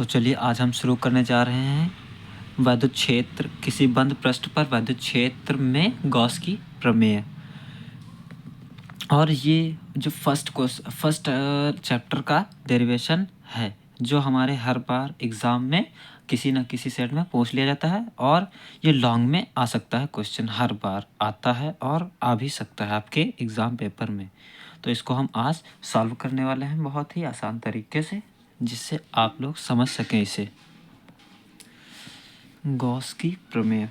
तो चलिए आज हम शुरू करने जा रहे हैं वैद्युत क्षेत्र, किसी बंद पृष्ठ पर वैद्युत क्षेत्र में गॉस की प्रमेय। और ये जो फर्स्ट चैप्टर का डेरिवेशन है, जो हमारे हर बार एग्ज़ाम में किसी न किसी सेट में पूछ लिया जाता है, और ये लॉन्ग में आ सकता है, क्वेश्चन हर बार आता है और आ भी सकता है आपके एग्ज़ाम पेपर में। तो इसको हम आज सॉल्व करने वाले हैं बहुत ही आसान तरीके से, जिससे आप लोग समझ सकें इसे। गॉस की प्रमेय।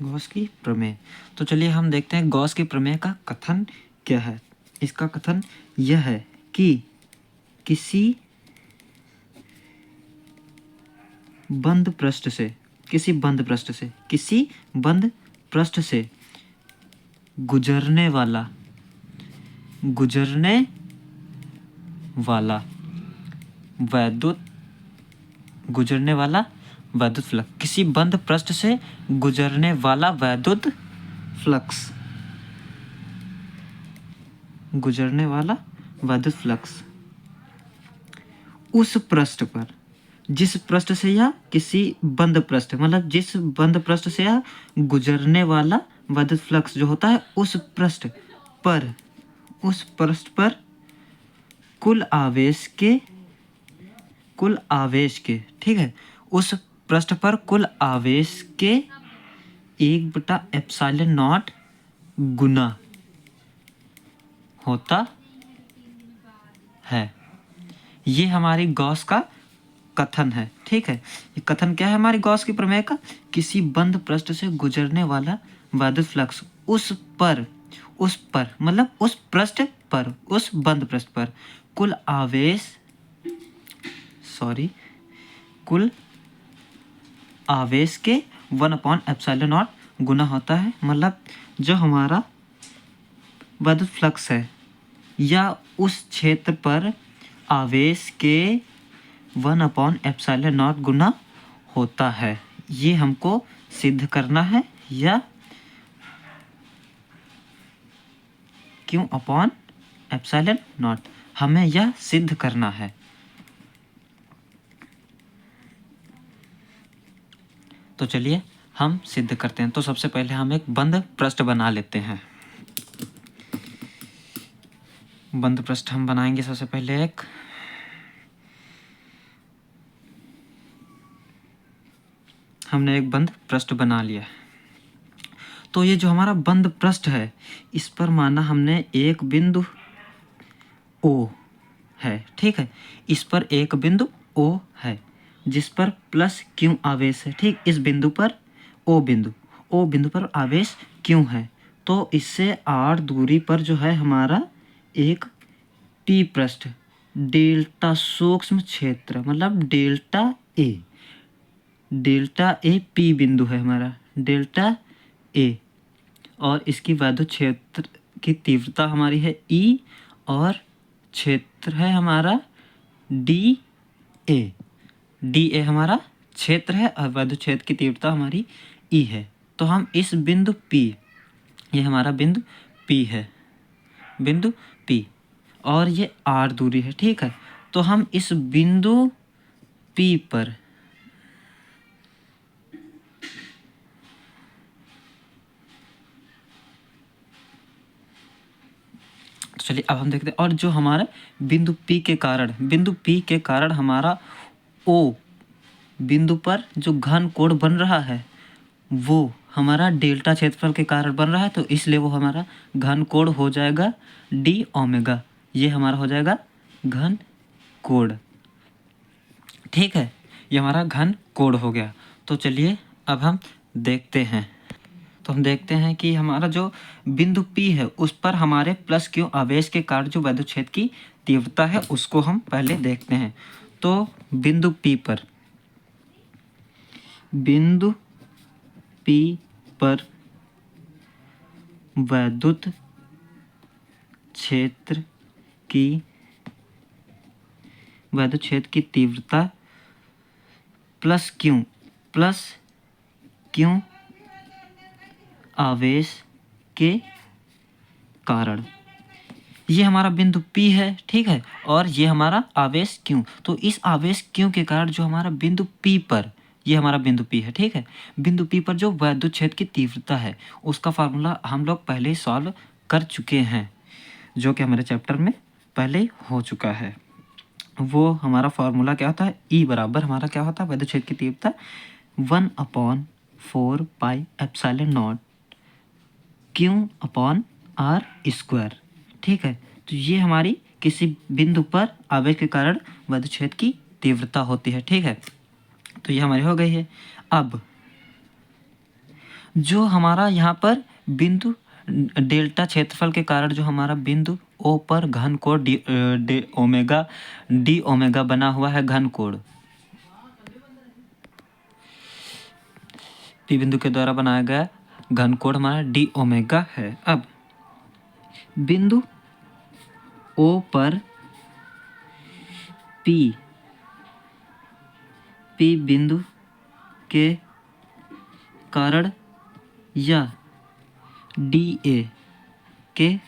गॉस की प्रमेय। तो चलिए हम देखते हैं गॉस की प्रमेय का कथन क्या है। इसका कथन यह है कि किसी बंद पृष्ठ से गुजरने वाला वैद्युत फ्लक्स, किसी बंद पृष्ठ से गुजरने वाला वैद्युत फ्लक्स उस पृष्ठ पर, जिस पृष्ठ से या किसी बंद पृष्ठ, मतलब जिस बंद पृष्ठ से या गुजरने वाला वैद्युत फ्लक्स जो होता है, उस पृष्ठ पर कुल आवेश के, ठीक है, उस पृष्ठ पर कुल आवेश के 1/ε0 गुना होता है। ये हमारी गॉस का कथन है, ठीक है। ये कथन क्या है हमारी गॉस की प्रमेय का? किसी बंद पृष्ठ से गुजरने वाला वैद्युत फ्लक्स उस बंद पृष्ठ पर कुल आवेश के 1/ε0 गुना होता है। मतलब जो हमारा वैद्युत फ्लक्स है या उस क्षेत्र पर आवेश के 1/ε0 गुना होता है, ये हमको सिद्ध करना है। या क्यों अपॉन ε0, हमें यह सिद्ध करना है। तो चलिए हम सिद्ध करते हैं। तो सबसे पहले हम एक बंद पृष्ठ बना लेते हैं। बंद पृष्ठ हम बनाएंगे सबसे पहले हमने एक बंद पृष्ठ बना लिया। तो ये जो हमारा बंद पृष्ठ है, इस पर माना हमने एक बिंदु O है, ठीक है। इस पर एक बिंदु O है जिस पर +Q आवेश है, ठीक। इस बिंदु पर O बिंदु पर आवेश Q है। तो इससे R दूरी पर जो है हमारा एक P पृष्ठ, डेल्टा सूक्ष्म क्षेत्र, मतलब डेल्टा ए P बिंदु है हमारा, डेल्टा ए। और इसकी वैद्युत क्षेत्र की तीव्रता हमारी है E, और क्षेत्र है हमारा DA हमारा क्षेत्र है, और वैद्युत क्षेत्र की तीव्रता हमारी E है। तो हम इस बिंदु P, ये हमारा बिंदु P है, बिंदु P, और ये R दूरी है, ठीक है। तो हम इस बिंदु P पर चलिए अब हम देखते हैं। और जो हमारा बिंदु P के कारण हमारा O बिंदु पर जो घन कोण बन रहा है, वो हमारा डेल्टा क्षेत्रफल के कारण बन रहा है। तो इसलिए वो हमारा घन कोण हो जाएगा dω। ये हमारा हो जाएगा घन कोण, ठीक है। ये हमारा घन कोण हो गया। तो चलिए अब हम देखते हैं। तो हम देखते हैं कि हमारा जो बिंदु P है, उस पर हमारे +Q आवेश के कारण जो वैद्युत क्षेत्र की तीव्रता है, उसको हम पहले देखते हैं। तो बिंदु P पर वैद्युत क्षेत्र की तीव्रता +Q आवेश के कारण। ये हमारा बिंदु P है, ठीक है, और ये हमारा आवेश Q। तो इस आवेश Q के कारण जो हमारा बिंदु P पर, ये हमारा बिंदु P है, ठीक है, बिंदु P पर जो वैद्युत क्षेत्र की तीव्रता है उसका फार्मूला हम लोग पहले ही सॉल्व कर चुके हैं, जो कि हमारे चैप्टर में पहले ही हो चुका है। वो हमारा फार्मूला क्या होता है, E बराबर हमारा क्या होता है, वैद्युत क्षेत्र की तीव्रता 1/4 पाई एप्सिलॉन नॉट Q/r², ठीक है। तो ये हमारी किसी बिंदु पर आवेश के कारण वैद्युत क्षेत्र की तीव्रता होती है, ठीक है। तो ये हमारी हो गई है। अब जो हमारा यहाँ पर बिंदु डेल्टा क्षेत्रफल के कारण जो हमारा बिंदु O पर घन कोण डी ओमेगा बना हुआ है, घन कोण P बिंदु के द्वारा बनाया गया घन कोण हमारा डी ओमेगा है। अब बिंदु O पर P बिंदु के कारण या DA के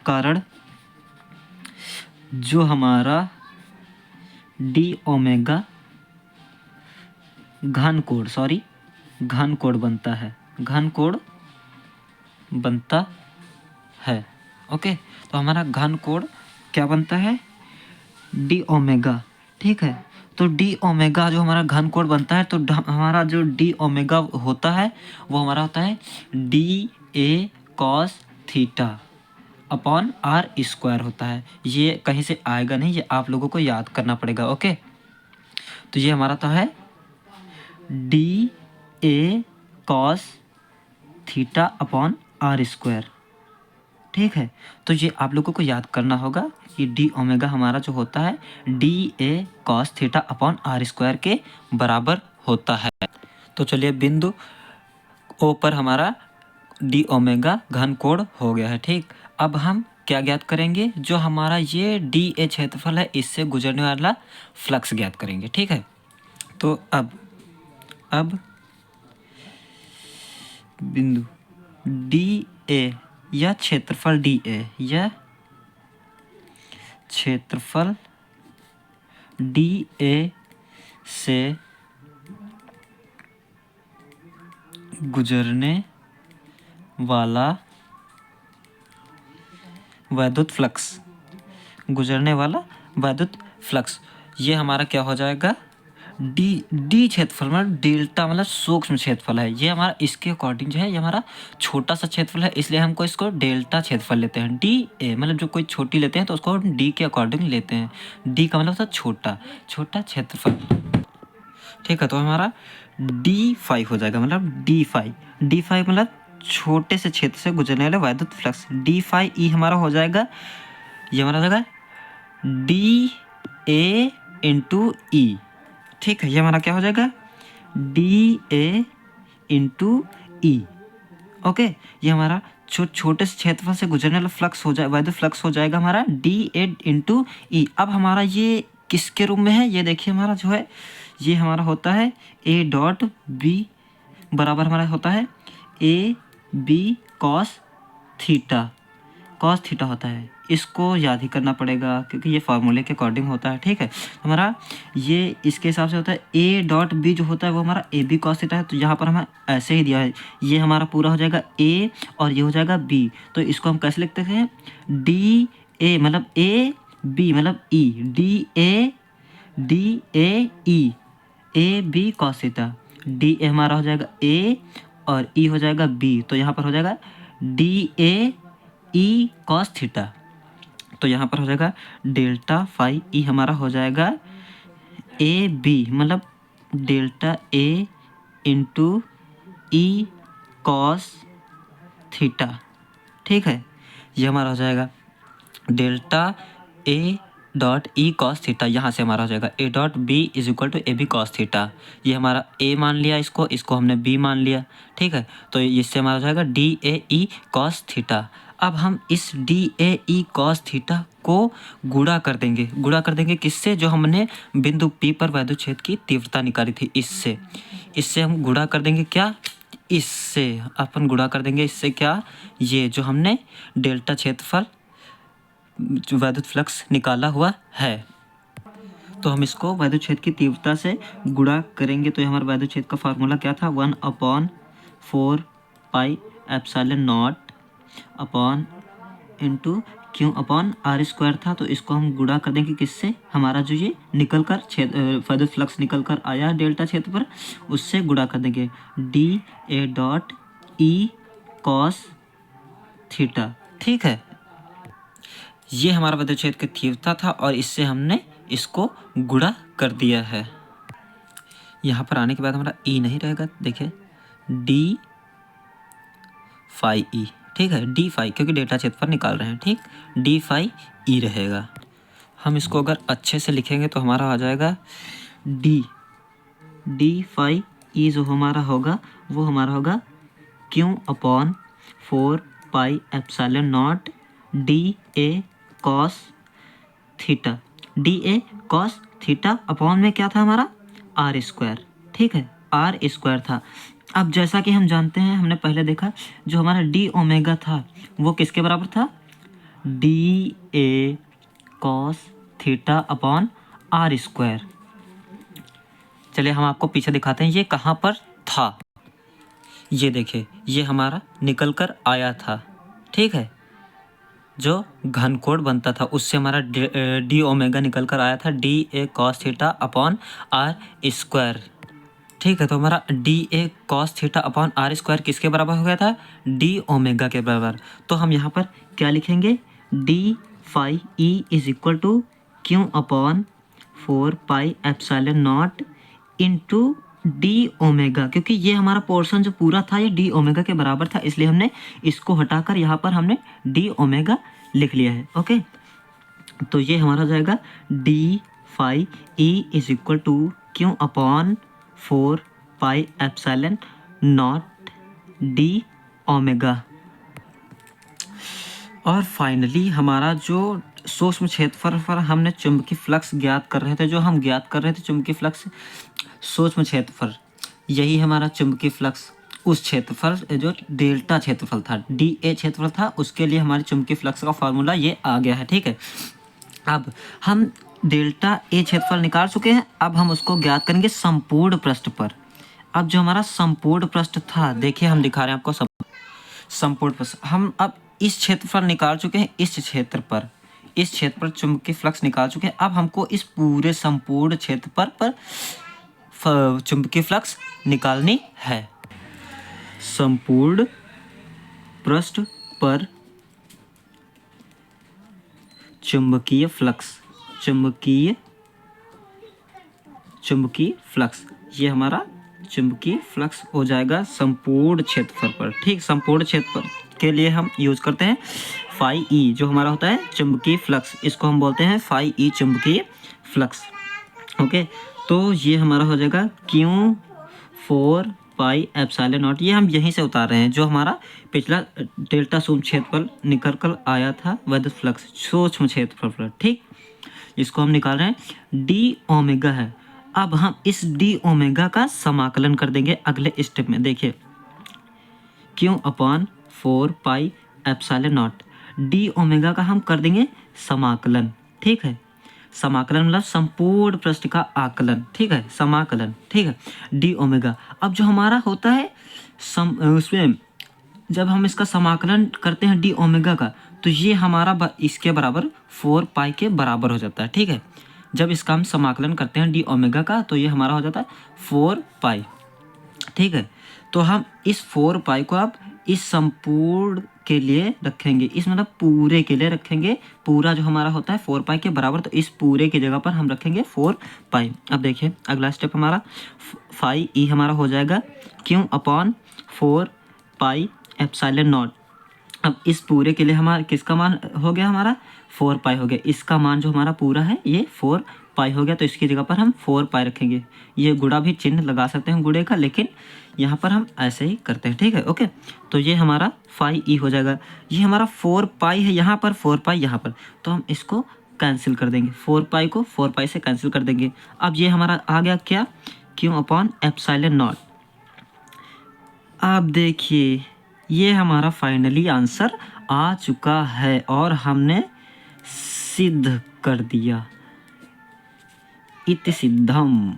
कारण जो हमारा डी ओमेगा घन कोण बनता है, घन कोण बनता है। ओके, तो हमारा घन कोण क्या बनता है, डी ओमेगा, ठीक है। तो डी ओमेगा जो हमारा घन कोण बनता है, तो हमारा जो डी ओमेगा होता है वो हमारा होता है DA cos theta upon r² होता है। ये कहीं से आएगा नहीं, ये आप लोगों को याद करना पड़ेगा। ओके, तो ये हमारा तो है DA cos theta upon r², ठीक है। तो ये आप लोगों को याद करना होगा कि डी ओमेगा हमारा जो होता है DA cos theta upon r² के बराबर होता है। तो चलिए बिंदु O पर हमारा डी ओमेगा घन कोण हो गया है, ठीक। अब हम क्या ज्ञात करेंगे, जो हमारा ये DA क्षेत्रफल है इससे गुजरने वाला फ्लक्स ज्ञात करेंगे, ठीक है। तो अब बिंदु DA या क्षेत्रफल DA या क्षेत्रफल DA से गुजरने वाला वैद्युत फ्लक्स, ये हमारा क्या हो जाएगा, डी क्षेत्रफल मतलब डेल्टा मतलब सूक्ष्म क्षेत्रफल है। ये हमारा इसके अकॉर्डिंग जो है, ये हमारा छोटा सा क्षेत्रफल है, इसलिए हमको इसको डेल्टा क्षेत्रफल लेते हैं। DA मतलब जो कोई छोटी लेते हैं तो उसको D के अकॉर्डिंग लेते हैं। D का मतलब होता है छोटा क्षेत्रफल, ठीक है। तो हमारा D5 हो जाएगा, मतलब D5 मतलब छोटे से क्षेत्र से गुजरने वाले वैद्युत फ्लक्स। D5E हमारा हो जाएगा, ये हमारा हो जाएगा DA × E, ठीक है। ये हमारा क्या हो जाएगा, DA × E। ओके, ये हमारा छोटे से क्षेत्रफल से गुजरने वाला फ्लक्स हो जाए, वैद्युत फ्लक्स हो जाएगा हमारा DA × E। अब हमारा ये किसके रूप में है, ये देखिए हमारा जो है ये हमारा होता है A.B बराबर हमारा होता है AB cos थीटा होता है। इसको याद ही करना पड़ेगा क्योंकि ये फार्मूले के अकॉर्डिंग होता है, ठीक है। हमारा ये इसके हिसाब से होता है A.B जो होता है वो हमारा AB cos थीटा है। तो यहाँ पर हमें ऐसे ही दिया है, ये हमारा पूरा हो जाएगा A और ये हो जाएगा B। तो इसको हम कैसे लिखते हैं, DA मतलब AB मतलब E, DA AB cos theta, DA हमारा हो जाएगा A और E हो जाएगा B। तो यहाँ पर हो जाएगा DAE cos थीटा। तो यहाँ पर हो जाएगा डेल्टा फाई E हमारा हो जाएगा AB मतलब delta A × E cos theta, ठीक है। ये हमारा हो जाएगा डेल्टा A.E cos थीटा, यहाँ से हमारा हो जाएगा A.B = AB cos थीटा। ये हमारा A मान लिया, इसको हमने B मान लिया, ठीक है। तो इससे हमारा हो जाएगा DAE cos थीटा। अब हम इस DAE cos थीटा को गुणा कर देंगे किससे, जो हमने बिंदु P पर वैद्युत क्षेत्र की तीव्रता निकाली थी, इससे हम गुणा कर देंगे क्या, इससे अपन गुणा कर देंगे। इससे क्या, ये जो हमने डेल्टा क्षेत्रफल वैद्युत फ्लक्स निकाला हुआ है, तो हम इसको वैद्युत क्षेत्र की तीव्रता से गुणा करेंगे। तो ये हमारा वैद्युत क्षेत्र का फार्मूला क्या था, 1/4 pi epsilon naught upon into Q upon R square था। तो इसको हम गुणा कर देंगे किससे, हमारा जो ये निकल कर वैद्युत फ्लक्स निकल कर आया डेल्टा क्षेत्र पर, उससे गुणा कर देंगे D A dot E cos theta. ठीक है, ये हमारा वैद्युत क्षेत्र की तीव्रता था और इससे हमने इसको गुणा कर दिया है। यहाँ पर आने के बाद हमारा ई नहीं रहेगा, देखिए डी फाई ई। ठीक है, डी फाई, क्योंकि डेल्टा क्षेत्रफल निकाल रहे हैं। ठीक, डी फाई ई रहेगा। हम इसको अगर अच्छे से लिखेंगे तो हमारा आ जाएगा डी फाई ई जो हमारा होगा वो हमारा होगा Q upon 4 pi epsilon naught D A cos theta. D A cos theta upon में क्या था हमारा, आर स्क्वायर। ठीक है, आर स्क्वायर था। अब जैसा कि हम जानते हैं, हमने पहले देखा, जो हमारा डी ओमेगा था वो किसके बराबर था, D A cos theta upon R square. चलिए हम आपको पीछे दिखाते हैं ये कहाँ पर था। ये देखिए, ये हमारा निकल कर आया था। ठीक है, जो घन कोण बनता था उससे हमारा डी ओमेगा निकल कर आया था, D A cos theta upon R square. ठीक है, तो हमारा D A cos theta upon R square किसके बराबर हो गया था, डी ओमेगा के बराबर। तो हम यहाँ पर क्या लिखेंगे, D phi E is equal to Q upon 4 pi epsilon naught into D omega, क्योंकि ये हमारा पोर्शन जो पूरा था ये डी ओमेगा के बराबर था, इसलिए हमने इसको हटाकर यहाँ पर हमने डी ओमेगा लिख लिया है। ओके, तो ये हमारा जाएगा D phi E is equal to Q upon 4 pi epsilon naught D omega. और फाइनली हमारा जो सूक्ष्म क्षेत्रफल पर हमने चुंबकीय फ्लक्स ज्ञात कर रहे थे, जो हम ज्ञात कर रहे थे चुंबकीय फ्लक्स सूक्ष्म क्षेत्रफल, यही हमारा चुंबकीय फ्लक्स उस क्षेत्रफल जो डेल्टा क्षेत्रफल था, डी ए क्षेत्रफल था, उसके लिए हमारे चुंबकीय फ्लक्स का फार्मूला ये आ गया है। ठीक है, अब हम डेल्टा ए क्षेत्रफल निकाल चुके हैं, अब हम उसको ज्ञात करेंगे संपूर्ण पृष्ठ पर। अब जो हमारा संपूर्ण पृष्ठ था, देखिए हम दिखा रहे हैं आपको संपूर्ण पृष्ठ, हम अब इस क्षेत्रफल निकाल चुके हैं, इस क्षेत्र पर चुंबकीय फ्लक्स निकाल चुके हैं। अब हमको इस पूरे संपूर्ण क्षेत्र पर चुंबकीय फ्लक्स निकालनी है। संपूर्ण पृष्ठ पर चुंबकीय फ्लक्स, चुंबकीय फ्लक्स, ये हमारा चुंबकीय फ्लक्स हो जाएगा संपूर्ण क्षेत्रफल पर। ठीक, संपूर्ण क्षेत्रफल के लिए हम यूज करते हैं फाई ई, जो हमारा होता है चुंबकीय फ्लक्स, इसको हम बोलते हैं फाई ई चुंबकीय फ्लक्स। ओके, तो ये हमारा हो जाएगा क्यू 4 पाई एप्सिलॉन नॉट, ये हम यहीं से उतार रहे हैं, जो हमारा पिछला डेल्टा सूक्ष्म क्षेत्रफल निकल कर आया था वैद्युत फ्लक्स सूक्ष्म क्षेत्रफल पर। ठीक, इसको हम निकाल रहे हैं, डी ओमेगा है। अब हम इस डी ओमेगा का समाकलन कर देंगे अगले स्टेप में। देखिए, Q upon 4 pi epsilon naught, D omega का हम कर देंगे समाकलन। ठीक है, समाकलन मतलब संपूर्ण पृष्ठ का आकलन। ठीक है, समाकलन। ठीक है, डी ओमेगा। अब जो हमारा होता है उसमें जब हम इसका समाकलन करते हैं डी ओमेगा का, तो ये हमारा इसके बराबर 4 पाई के बराबर हो जाता है। ठीक है, जब इसका हम समाकलन करते हैं डी ओमेगा का, तो ये हमारा हो जाता है 4 पाई। ठीक है, तो हम इस 4 पाई को अब इस संपूर्ण के लिए रखेंगे, इस मतलब पूरे के लिए रखेंगे। पूरा जो हमारा होता है 4 पाई के बराबर, तो इस पूरे की जगह पर हम रखेंगे 4 पाई। अब देखिए अगला स्टेप हमारा फाई ई हमारा हो जाएगा Q upon 4 pi epsilon not. अब इस पूरे के लिए हमारा किसका मान हो गया, हमारा 4 पाई हो गया। इसका मान जो हमारा पूरा है ये 4 पाई हो गया, तो इसकी जगह पर हम 4 पाई रखेंगे। ये गुणा भी चिन्ह लगा सकते हैं गुणे का, लेकिन यहाँ पर हम ऐसे ही करते हैं। ठीक है, ओके, तो ये हमारा फाई ई हो जाएगा। ये हमारा 4 पाई है यहाँ पर, 4 पाई यहाँ पर, तो हम इसको कैंसिल कर देंगे। 4 पाई को 4 पाई से कैंसिल कर देंगे। अब ये हमारा आ गया क्या, क्यू अपॉन एप्सिलॉन नॉट। आप देखिए ये हमारा फाइनली आंसर आ चुका है और हमने सिद्ध कर दिया। इति सिद्धम,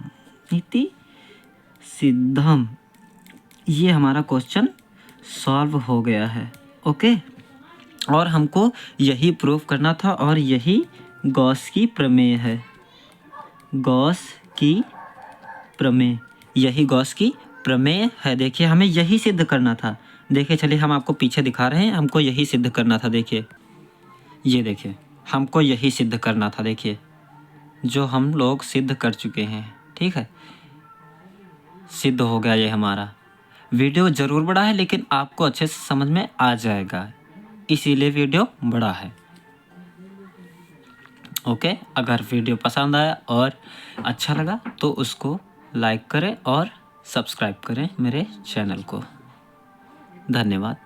इति सिद्धम, ये हमारा क्वेश्चन सॉल्व हो गया है। ओके, और हमको यही प्रूव करना था और यही गॉस की प्रमेय है। गॉस की प्रमेय, यही गॉस की प्रमेय है। देखिए हमें यही सिद्ध करना था। देखिए चलिए हम आपको पीछे दिखा रहे हैं, हमको यही सिद्ध करना था। देखिए ये देखिए हमको यही सिद्ध करना था। देखिए जो हम लोग सिद्ध कर चुके हैं, ठीक है, सिद्ध हो गया ये हमारा। वीडियो ज़रूर बड़ा है लेकिन आपको अच्छे से समझ में आ जाएगा, इसीलिए वीडियो बड़ा है। ओके, अगर वीडियो पसंद आया और अच्छा लगा तो उसको लाइक करें और सब्सक्राइब करें मेरे चैनल को। धन्यवाद।